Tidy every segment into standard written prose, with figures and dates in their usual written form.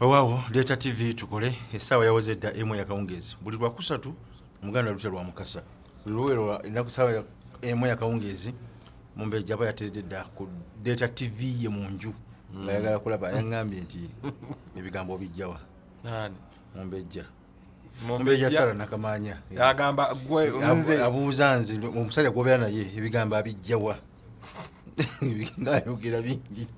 Waawo Data TV tukole essaawa yawoze dda emu ya kawungeezi buli lwa kusatu omuganda lutya lwa mukasa buli luwero inaku ssaawa emu ya kawungeezi Mumbejja aba yateredde dda ku Data TV ye munju ng'ayagala kulaba yaŋŋambye nti ebigambo bijjawa Mumbejja Sara Nakamanya agamba gwe nze abuuza nze omusajja gw'obeera naye ebigambo abijjawa ng'ayogera bingi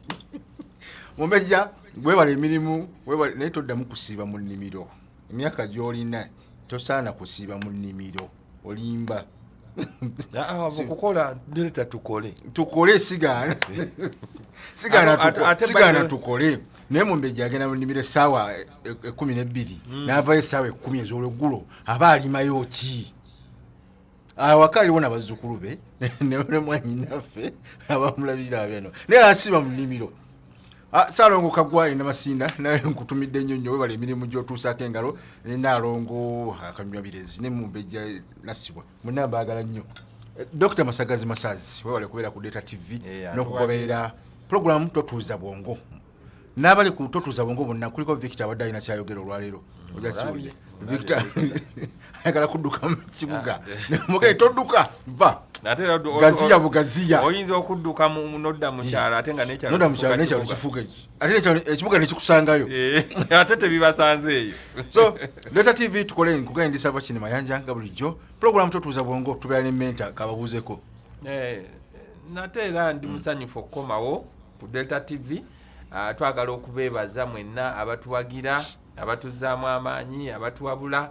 Mumbejja webale emirimu webale naye toddamu kusiiba mu nnimiro emyaka gy'olina tosaana kusiiba mu nnimiro olimba kukola Data tukole sigana tukole naye Mumbejja agenda mu nnimiro essaawa 12 n'avayo essaawa 10 ez'olweggulo aba alimayo ki awaka aliwo n'abazzukulu be ne mwannyinaffe abamulabira abeno naye asiiba mu nnimiro Saalongo Kagwa ina Masinda naye nkutumidde nnyo nnyo webale emirimu gy'otuusaako engalo ne Naalongo Akanywa Birezi ne Mumbejja Nasibwa mwenna mbaagala nnyo Dr. Masagazi Masazi webale kubeera ku Data TV n'okugoberera program Totuuza Bwongo n'abali ku Totuuza Bwongo bonna kuliko Victor abadde alina kyayogera olwaleero ojja kiwulire Victor ayagala kudduka mu kibuga mugaye todduka va gaziya bugaziya oyinza okudduka nodda mu kyalo ate nga n'ekyalo kifuuka ate ekibuga nekikusangayo ate tebibasanzeeyo so Data TV tukole nkugenda Bakini Mayanja nga bulijjo program Totuuza Bwongo tubeera ne menta kababuuzeko nate era ndi musanyufu okukomawo ku Data TV twagala okubeebaza mwenna abatuwagira abatuzaamu amaanyi abatuwabula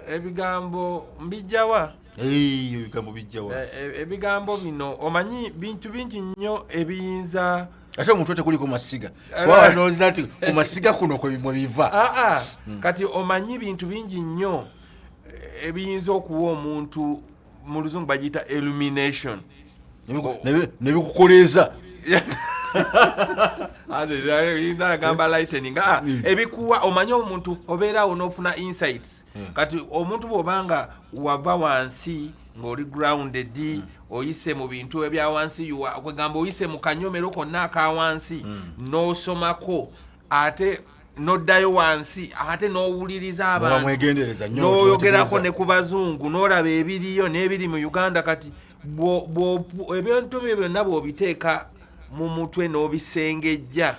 ebigambo mbijjawa ebigambo bijjawa ebigambo bino omanyi bintu bingi nnyo ebiyinza ate omuntu tekuliko masiga wanooza nti ku masiga kuno kwe biva kati omanyi bintu bingi nnyo ebiyinza okuwa omuntu mu luzungu bagiyita illumination ne bikukoleeza gamba lightning ebikuwa omanyi omuntu obeerawo n'ofuna insights kati omuntu bw'obanga wava wansi ng'oli grounded oyise mu bintu ebya wansi kwegamba oyise mu kanyomero konna aka wansi n'osomako ate n'oddayo wansi ate n'owuliriza abantu n'oyogerako ne ku bazungu n'olaba ebiriyo n'ebiri mu Uganda kati ebintu byo byonna bw'obiteeka mu mutwe n'obisengejja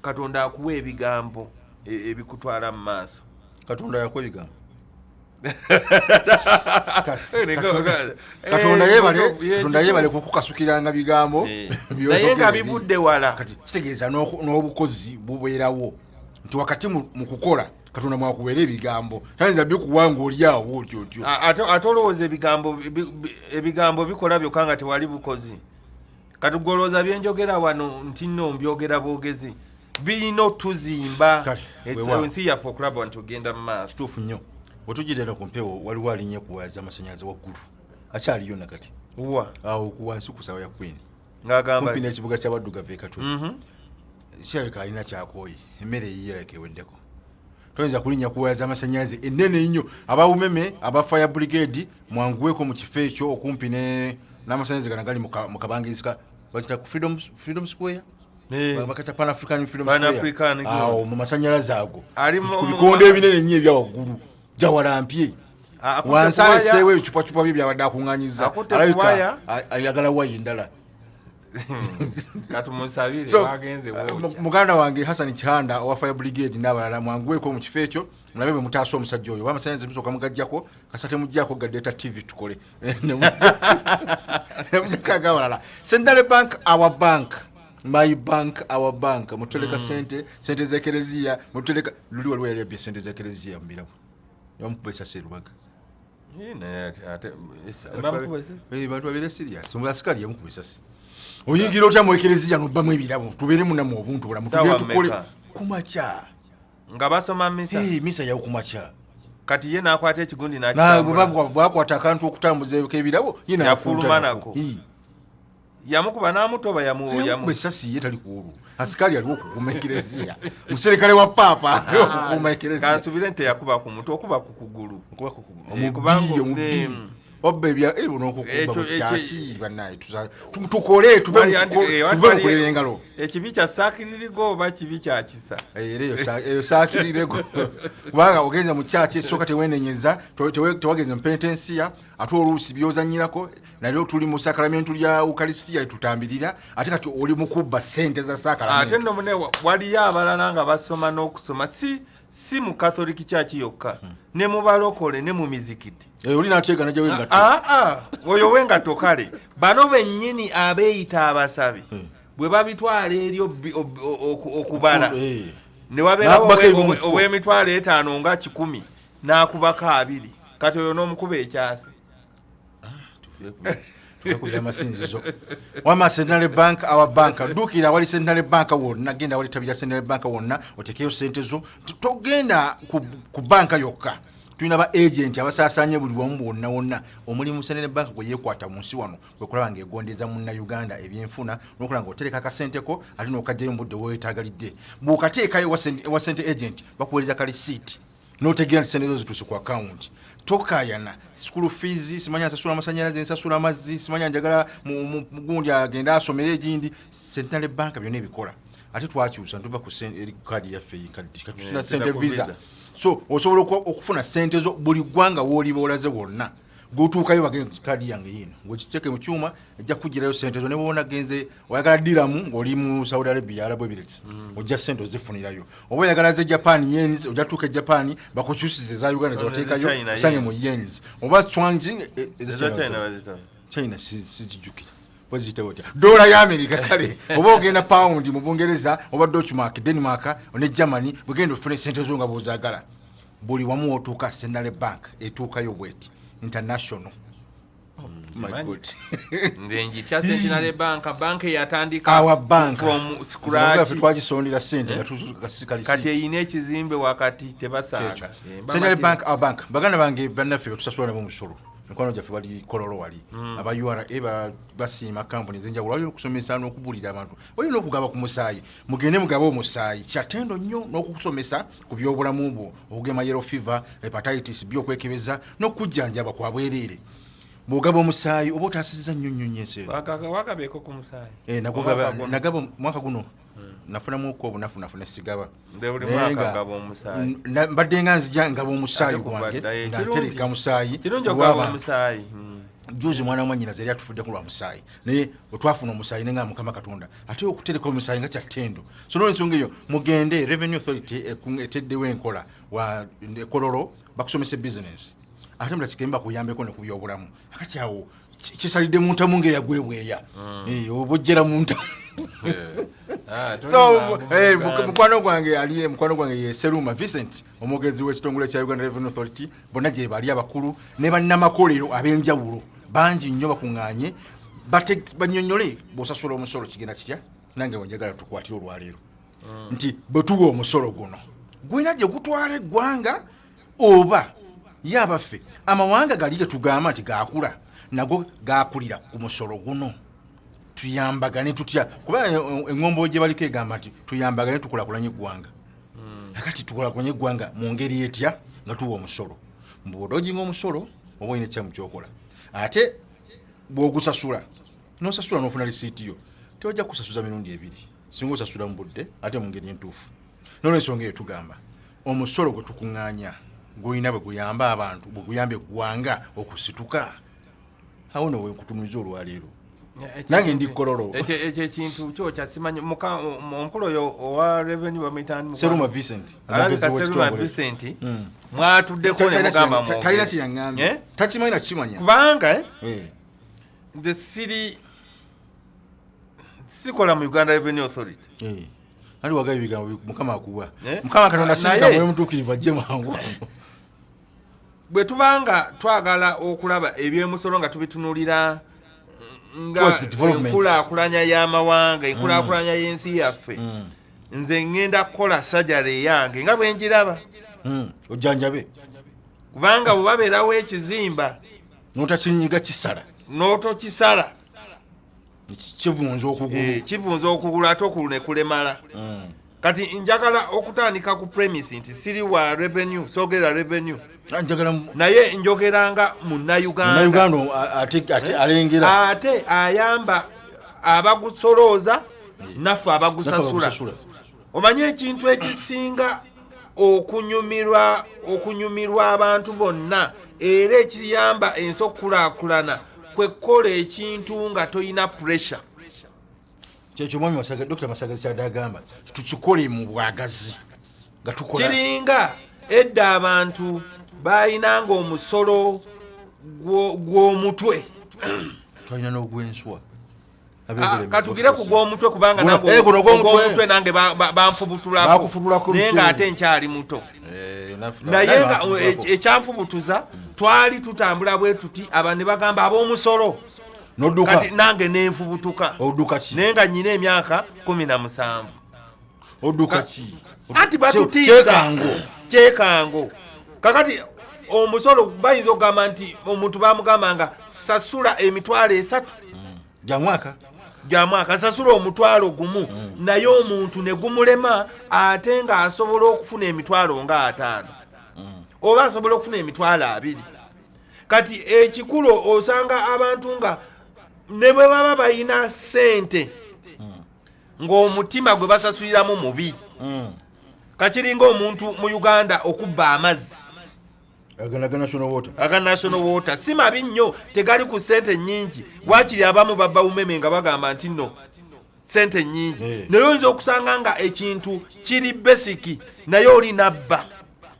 Katonda akuwa ebigambo ebikutwala mu maaso Katonda yakuwa ebigambo Katonda yeebale kukukasukiranga bigambo naye nga bivudde wala kati kitegeeza n'obukozi bubeerawo nti wakati mu kukola Katonda mwakuweera ebigambo tayinza bikuwanga oli awo otyo ate olowooza ebigambo bikola byokka nga tewali bukozi katugolooza byenjogera wano nti nno mbyogera bwogezi birina otuzimba ensi yaffe okulaba nti ogenda mu maaso kituufu nnyo bwetugirera ku mpewo waliwo alinnya kuwaza amasannyalaze waggulu akyaliyo nakati awo kuwansi ku sawa ya Queen kumpi n'ekibuga ky'abaddugavu Katwe kirabika alina kyakooye emmere eyiyereka eweddeko toyinza kulinnya kuwaza amasannyalaze ennene nnyo abawumeme aba fire brigade mwanguweko mu kifo ekyo okumpi n'amasannyalaze gana gali mu kabangiriza bakita ku Freedom Square bakata Pan African Freedom Square awo mu masannyalaze ago ku bikondo ebinene nnyo ebya waggulu jawalampye wansaaleseewo ebicupacupa bye byabadde akuŋŋanyiza alabika ayagala wayi ndala muganda wange Hassan Kihanda owa Fire Brigade n'abalala mwanguweko mu kifo ekyo mulabe bwe mutaasa omusajja oyo amasannyalaze musooka mugajjako kasate muggyako ga Data TV tukole nemujjako abalala Central Bank our bank my bank our bank mutuleka sente z'ekereziya mutuleka luli waliwo yali yabbye sente z'ekereziya mu birabu yamukubesa Serubaga bantu babere serious asikali yamukubesa oyingira otya mu ekereziya n'obbamu ebirabu tubeere munamu obuntu bulamu tugende tukole kumakya nga basoma misa misa yawo kumakya kati ye n'akwata ekigundi bwakwata akantu okutambuza ebirabo ye yafulumanako yamukuba n'amutoba esasi ye tali kuolwo asikali aliwo okukuuma ekereziya muserikale wa paapa okukuuma ekereziya kansubire nti yakuba ku mutwe okuba ku kugulu kubanga obba ebya buno okukumba bukyaki bannaye tukole tuve mukulera engalo ekibi kya saakiririgo oba kibi kya kisa eyo saakirirego kubanga ogenza mu kyaki esooka tewenenyeza tewagenza mupenitensiya ate oluusi byozanyirako nalyo tuli mu sakramentu lya ukarisitiya tutambirira ate kati oli mukubba ssente za sakramentu ate nno mune waliyo abalala nga basoma n'okusoma si mu Catholic Church yokka ne mu balokole ne mu mizikiti oli nateeka najja wengatto oyo wengatto kale bano bennyini abeeyita abasabe bwe babitwala eri okubala ne wabeerawo ow'emitwalo 5 nga 10 n'akubako 2 kati oyo n'omukuba ekyase amasinzizo wama Central Bank our bank dukira wali Central Bank wonna genda wali tabira Central Bank wonna otekeyo sente zo togenda ku banka yokka tulina ba agent abasasanye buli wamu wonna omulimu Central Bank gwe yekwata munsi wano gwe kulaba ngegondeza munna Uganda ebyenfuna nokulanga otereka akasente ko ate nokajjayo mbudde weetagalidde bw'okateekayo wa sente agent bakuweereza ka receipt notegera sente zo zituuse ku account tokayana school fees simanya nsasula amasanyalaze nsasula amazzi simanya njagala mugundi agenda asomere egindi Central Bank byonna ebikola ate twakyusa ntuva ku kadi yaffe katusina sente visa so osobola okufuna sente zo buli ggwanga w'oliba olaze wonna gwotuukayo bagenzi kadi yange yino ng'okiteeke mu kyuma ejja kugirayo sente zo ne bw'obona genze oyagala diramu ng'oli mu Saudi Arabia Arab Emirates ojja sente ozifunirayo oba oyagala ze Japan yens ojja tuuka e Japan bakukyusize za Uganda zebateekayo sange mu yens oba twangi China sizijjukira waziyita otya dola ya America kale oba ogenda pound mu Bungereza oba Deutschmark Denmark ne Germany bugenda ofune sente zo nga bw'ozaagala buli wamu otuuka Central Bank etuukayo bweti international my good ndenji kya Central Bank yatandika our bank from scratch twagisondera sente ngatukasikali kati eyina ekizimbe wakati tebasaaga Central Bank our bank baganda bange bannaffe betusasula nabo musolo enkwano gyaffe bali kololo wali aba URA basiima kampuni zenjawulo wali okusomesa n'okubulira abantu wali n'okugaba ku musaayi mugende mugaba omusaayi kyatendo nnyo n'okusomesa ku byobulamu bwo okugema yellow fever hepatitis byokwekebeza n'okujjanjaba kwa bwereere bw'ogaba omusaayi oba otaasizza nnyo nnyo enseera wakabeeko ku musaayi nagaba mwaka guno nafunamu ko obunafunafu nesigaba mbadde nga nzija ngaba omusaayi gwange ngatereka musaayi juzi mwana mwanyina zeri atufudde ku lwa musaayi naye otwafuna omusaayi nenga Mukama Katonda ate okutereka omusaayi nga kyatendo so n'ensonga eyo mugende Revenue Authority eteddewo enkola wa Kololo bakusomesa business ate mula kikemba kuyambeko ne ku byobulamu akati awo kisalidde mu ntamu ng'eyagwebweya obojjera mu ntamu so mukwano gwange ye Seruma Vincent omwogezi w'ekitongole kya Uganda Revenue Authority bonna gye bali abakulu ne bannamakolero ab'enjawulo bangi nnyo bakuŋŋaanye bannyonnyole bw'osasula omusolo kigenda kitya nange wenjagala tukwatire olwaleero nti bwe tuwa omusolo guno gwina gye gutwala eggwanga oba ye abaffe amawanga gali ge tugamba nti gaakula nago gaakulira ku musolo guno tuyambagane tutya kuba engombo gye baliko egamba nti tuyambagane tukulakulanye eggwanga akati tukulakulanye eggwanga mu ngeri etya nga tuwa omusolo mbw'odojinga omusolo oba olina ekyamu kyokola ate bw'ogusasula n'osasula n'ofuna lisiiti yo tewajja kusasuza mirundi 2 singa osasula mu budde ate mu ngeri entuufu n'olwensonga eyo tugamba omusolo gwe tukuŋŋaanya gwolina bwe guyamba abantu bwe guyamba eggwanga okusituka awo no wekutumiza olwaleero nange ndi Kololo ekyo ekintu kyo kyasimanyi omukulu oyo owa Revenue Wamitani Seruma Vincent mwatuddeko ne mugamba talina kiyangambye takimanyi nakimanya kubanga nze sikola mu Uganda Revenue Authority ali wagayo ebigambo Mukama akuwa Mukama Katonda singa mutuukirivu ajje mangu bwe tubanga twagala okulaba ebyemusolo nga tubitunulira nga enkulaakulanya y'amawanga enkulaakulanya y'ensi yaffe nze ngenda kukola sajale yange nga bwe njiraba ojjanjabe kubanga bwe babeerawo ekizimba n'otakinyiga kisala n'otokisala kivunza okugulu ate okulu ne kulemala kati njagala okutandika ku premise nti siri wa revenue soogera revenue naye njogeranga munnayuganda ate alengera ate ayamba abagusolooza naffe abagusasula. Omanye ekintu ekisinga okunyumirwa abantu bonna era ekiyamba ensi okukulaakulana kwe kukola ekintu nga toyina pressure. kyekyo mwami Dr. Masagazi kyadagamba tukikole mu bwagazi nga tukola. Kiringa edda abantu bayinanga omusolo gw'omutwe twalina n'ogw'enswa. Katugire ku gw'omutwe kubanga gw'omutwe nange banfubutulako naye ng'ate nkyali muto. Naye nga ekyanfubutuza twali tutambula bwe tuti aba ne bagamba ab'omusolo kati nange nenfubutuka naye nga nyina emyaka 17. Odduka ki? Ati batutiisa kyekango. Kakati omusolo bayinza okugamba nti omuntu bamugambanga sasula emitwalo 3 jamwaka sasula omutwalo gumu naye omuntu ne gumulema ate nga asobola okufuna emitwalo nga 5 oba asobola okufuna emitwalo 2. Kati ekikulu osanga abantu nga ne bwe baba bayina ssente ng'omutima gwe basasuliramu mubi. Kakiringa omuntu mu Uganda okubba amazzi aga national water si mabi nnyo, tegali ku ssente nnyingi. Wakiri abamu babba umeme nga bagamba nti nno ssente nnyingi naye oyinza okusanga nga ekintu kiri besiki naye oli nabba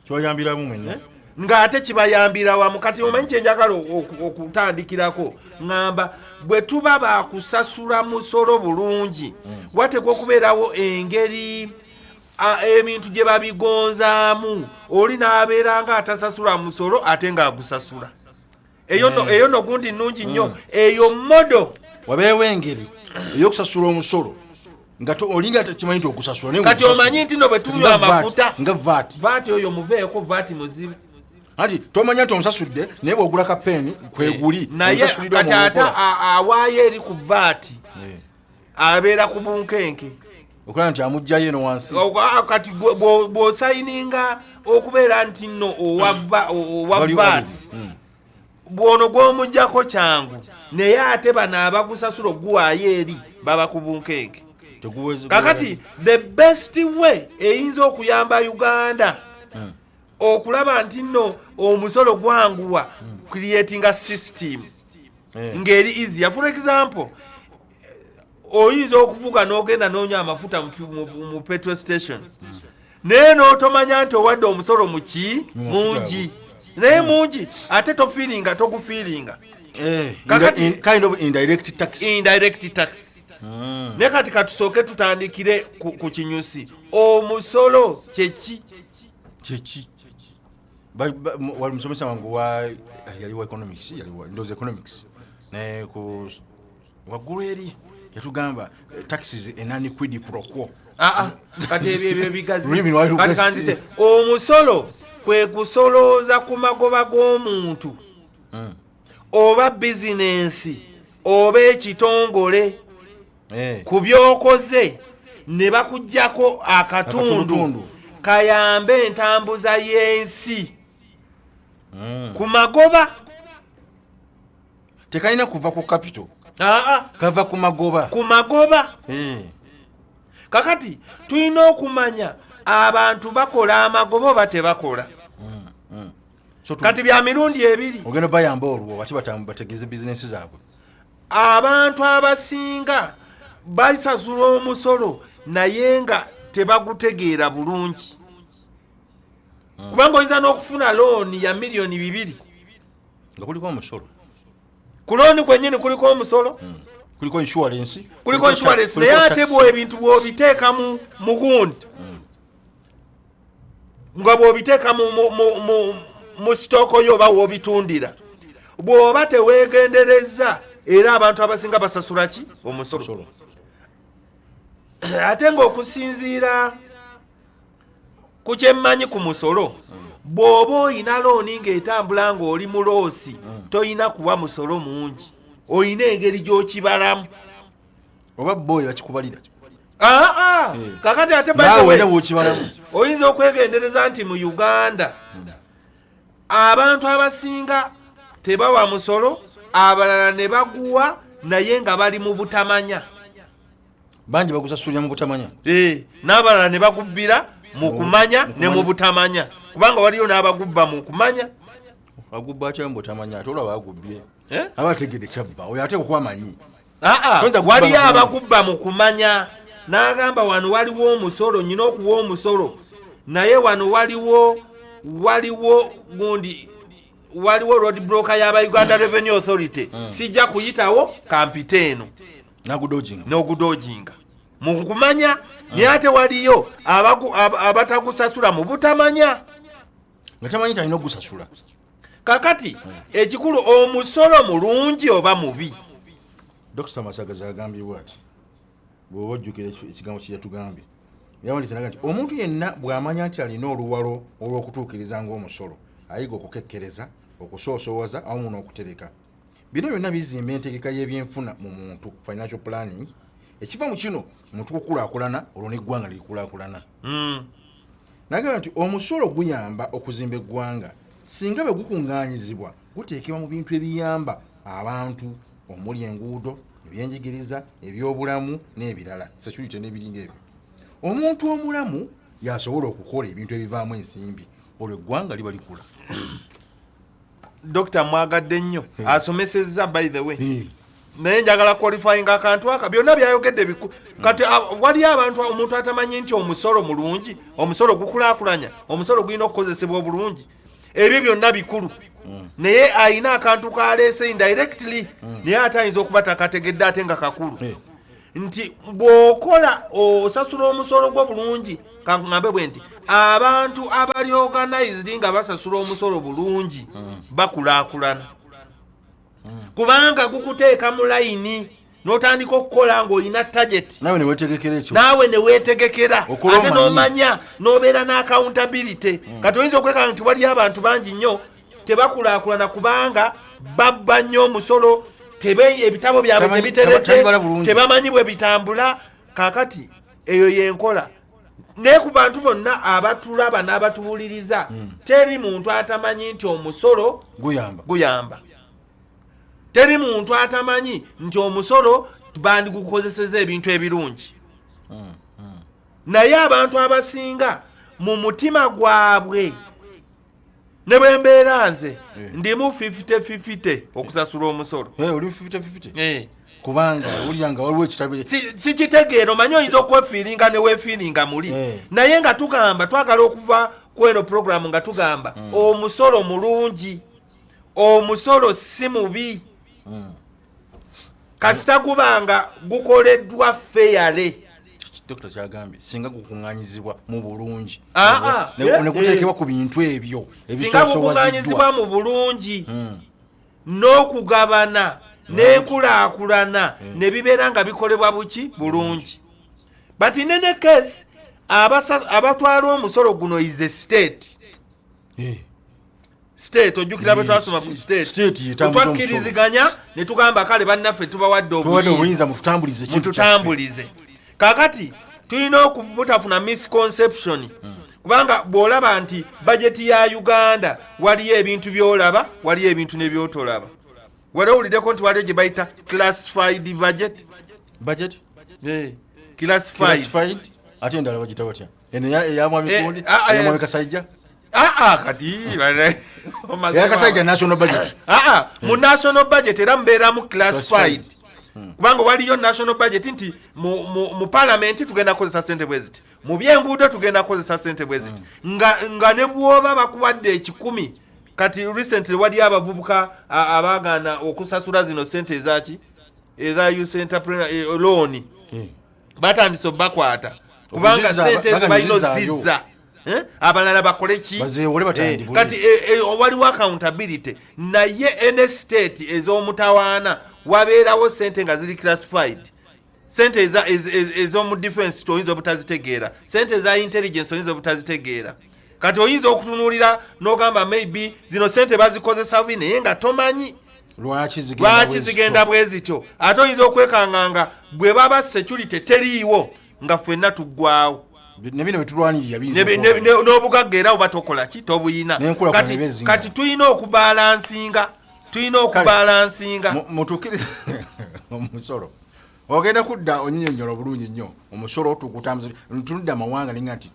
kyoyambiramu mwenna ng'ate kibayambira wamu. Kati omanyi kyenjagala okutandikirako ngamba bwe tuba bakusasula musolo bulungi watekwa okubeerawo engeri ebintu gye babigonzaamu oli n'abeera nga atasasula musolo ate ng'agusasula. Eyo nogundi nnungi nnyo. Eyo modo wabeewo engeri ey'okusasula omusolo nga olinga kimanyi nti ogusasula. Kati omanyi nti no bwe tunywa amafuta nga vaati oyo muveeko vaati muzibu. Ati tomanya nti omusasudde naye bw'ogula kapeeni kweguli naye kati ate awaayo eri ku vaati abeera ku bunkenke okulaba nti amugjayo eno wansi. Kati bw'osayininga okubeera nti nno owa vaati bwono gw'omuggyako kyangu naye ate bano abagusasula oguwaayo eri baba ku bunkenke. Kakati the best way eyinza okuyamba Uganda okulaba nti nno omusolo gwanguwa creating a system ngeri easier. For example, oyinza okuvuga n'ogenda n'onywa amafuta mu petrol station naye n'otomanya nti owadde omusolo mungi naye mungi ate tofiiringa togufiiringa. Kind of indirect tax. Ne kati katusooke tutandikire ku kinyusi. Omusolo kyeki wali musomesa wangu yali wa economics ne ku waggulu eri yatugamba taxes enani quid pro quo. Kati ebyo bigazi kati kanzite omusolo kwe kusolooza ku magoba g'omuntu oba bizinensi oba ekitongole ku byokoze ne bakuggyako akatundu kayambe entambuza y'ensi ku magoba. Tekalina kuva ku capital kava ku magoba. Kakati tulina okumanya abantu bakola amagoba oba tebakola. Kati bya mirundi ebiri ogenda bayamba olwo bati bategeeze bizinensi zaabwe. Abantu abasinga basasula omusolo naye nga tebagutegeera bulungi. Kubanga oyinza n'okufuna looni ya miliyoni 2 nga kuliko omusolo. Ku looni kwennyini kuliko omusolo kuliko insurance naye ate ebintu bw'obiteeka mu gundi nga bw'obiteeka mu sitooko yo oba w'obitundira bw'oba teweegendereza era abantu abasinga basasula ki omusolo. Ate ng'okusinziira ku kyemmanyi ku musolo bw'oba oyina looni ng'etambula ng'oli muloosi toyina kuwa musolo mungi, oyina engeri gy'okibalamu oba boyi bakikubalira. Kakati ate oyinza okwegendereza nti mu Uganda abantu abasinga tebawa musolo abalala ne baguwa naye nga bali mu butamanya bangi bagusasulira mu butamanya n'abalala ne bagubbira mu kumanya ne mu butamanya kubanga waliyo n'abagubba mu kumanya agubba atya mu butamanya ate olaba agubbye abategedde kyabba oyo ate okwamanyi waliyo abagubba mu kumanya n'agamba wano waliwo omusolo nyina okuwa omusolo naye wano waliwo gundi waliwo road broker y'aba Uganda Revenue Authority sijja kuyitawo kampiteeno n'ogudojinga mu kumanya naye ate waliyo abatagusasula mu butamanya nga tamanyi talina ogusasula kakati ekikulu omusolo mulungi oba mubi. Dr. Masagaza agambibwa ati bw'oba ojjukira ekigambo kye yatugambye yawandise naga nti omuntu yenna bw'amanya nti alina oluwalo olw'okutuukiriza ng'omusolo ayiga okukekkereza okusoosoowaza awamu n'okutereka. Bino byonna bizimba entegeka y'ebyenfuna mu muntu financial planning ekiva mu kino omuntu kukulaakulana olwo n'eggwanga likulaakulana. Nagamba nti omusolo guyamba okuzimba eggwanga singa bwe gukungaanyizibwa guteekebwa mu bintu ebiyamba abantu omuli enguudo ebyenjigiriza ebyobulamu n'ebirala security n'ebiringa ebyo. Omuntu omulamu yasobola okukola ebintu ebivaamu ensimbi olwo eggwanga liba likula. Dr. mwagadde nnyo asomesezza by the way naye njagala qualifying akantu aka byonna byayogedde kati wali abantu omuntu atamanyi nti omusolo mulungi omusolo gukulaakulanya omusolo gulina okukozesebwa obulungi ebyo byonna bikulu naye ayina akantu kaleese indirectly naye ate ayinza okuba takategedde ate nga kakulu nti bw'okola osasula omusolo gwo bulungi kangambe bwe nti abantu abali organized nga basasula omusolo bulungi bakulaakulana kubanga gukuteeka mu layini n'otandika okukola ng'olina target naawe neweetegekera ekyo naawe neweetegekera ate n'omanya n'obeera n'accountability kati oyinza okwekanga nti waliyo abantu bangi nnyo tebakulaakulana kubanga babba nnyo omusolo ebitabo byabwe tebiterete tebamanyi bwe bitambula kakati eyo yenkola naye ku bantu bonna abatulaba n'abatuwuliriza teri muntu atamanyi nti omusolo guyamba teri muntu atamanyi nti omusolo bandigukozeseza ebintu ebirungi naye abantu abasinga mu mutima gwabwe ne bwe mbeera nze ndimu 50-50 okusasula omusolo oli 50-50 kubanga ulyanga waliwo ekitabo si kitegeera omanyi oyinza okwefiiringa ne weefiiringa muli naye nga tugamba twagala okuva ku eno programu nga tugamba omusolo mulungi omusolo si mubi kasita gubanga gukoleddwa fairly. Dr. Kyagambye singa gukuŋŋaanyizibwa mu bulungi ne guteekebwa ku bintu ebyo ebisosowaziddwa mu bulungi n'okugabana n'enkulaakulana ne bibeera nga bikolebwa buki bulungi. But in any case abatwala omusolo guno is a state. State ojjukira bwe twasoma ku state twakkiriziganya ne tugamba kale bannaffe tubawadde obuyinza mututambulize. Kakati tulina okubutafuna misconception kubanga bw'olaba nti bajeti ya Uganda waliyo ebintu by'olaba waliyo ebintu nebyotolaba. Wali owuliddeko nti waliyo gye bayita classified budget classified ate endala bagita batya eyamwamikundi eyamwami Kasajja kati Kasajja national budget mu national budget era mubeeramu classified kubanga waliyo national budget nti mu parliament tugenda kukozesa ssente bwe ziti mu byenguudo tugenda kukozesa ssente bwe ziti nga ne bwoba bakuwadde 10 kati recently waliyo abavubuka abagana okusasula zino ssente ezaki eza youth entrepreneur loan batandise bakwata kubanga ssente ezibalina zizza abalala bakole ki kati waliwo accountability naye ene state ez'omutawaana wabeerawo sente nga ziri classified sente ez'omu defense oyinza obutazitegeera sente eza intelligence oyinza obutazitegeera kati oyinza okutunuulira n'ogamba maybe zino sente bazikozesa bubi naye nga tomanyi lwaki zigenda bwe zityo ate oyinza okwekanganga bwe baba security teriiwo nga ffenna tuggwawo ne bino betulwanirira n'obugagga era oba tokola ki tobuyina kati tulina okubalansinga mutukiriza omusolo ogenda kudda onyinyonyola obulungi nnyo omusolo tukutambuza tunudde amawanga ninga nti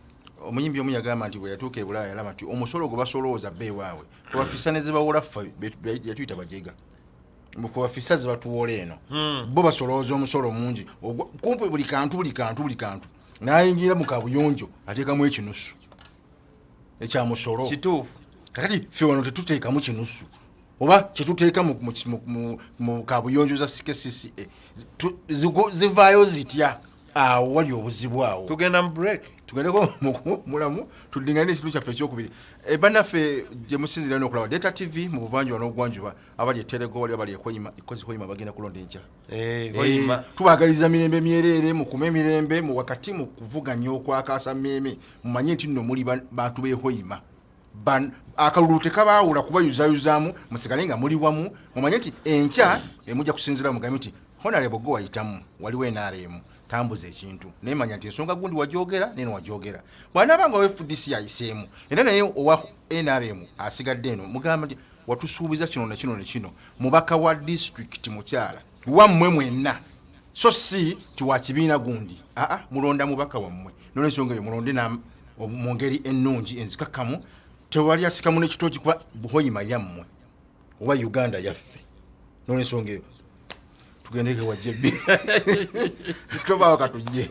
omuyimbi omu yagamba nti bwe yatuuka e Bulaaya yalaba nti omusolo gwe basolooza bbe ewaabwe kubafisa ne zebawula ffe yatuyita bajega kubafisa ze batuwola eno bo basolooza omusolo mungi kumpi buli kantu n'ayingira mu kabuyonjo ateekamu ekinusu ekyamusolo kituufu kakati ffe wano tetuteekamu kinusu oba kyetuteeka mu kabuyonjo za CCA zivaayo zitya awo wali obuzibu awo tugenda mu break tugendeko mulamu tudingane ekintu kyaffe ekyokubiri bannaffe gye musinzira n'okulaba Data TV mu buvanjuba n'obugwanjuba abali eterego wali abali ekozi Hoima bagenda kulonda enkya tubagaliza mirembe myereere mukume emirembe mu wakati mu kuvuganya okwakaasa mmeeme mumanye nti nno muli bantu b'e Hoima akalulu tekabaawula kubayuzayuzaamu musigale nga muli wamu mumanye nti enkya emujja kusinzira mugambe nti Honorable go wayitamu waliwo NRM tambuza ekintu nemanya nti ensonga gundi wajogera neno wajogera bw'anaaba nga FDC ayiseemu era naye owa NRM asigadde eno mugamba nti watusuubiza kino na kino ne kino mubaka wa district mukyala wammwe mwenna so si tiwa kibiina gundi mulonda mubaka wammwe nolwensonga eyo mulonde mu ngeri ennungi enzikakkamu tewali asikamu n'ekitooki kuba Hoima yammwe oba Uganda yaffe nolwensonga eyo tugendeke wajjebbi tobaawo katujje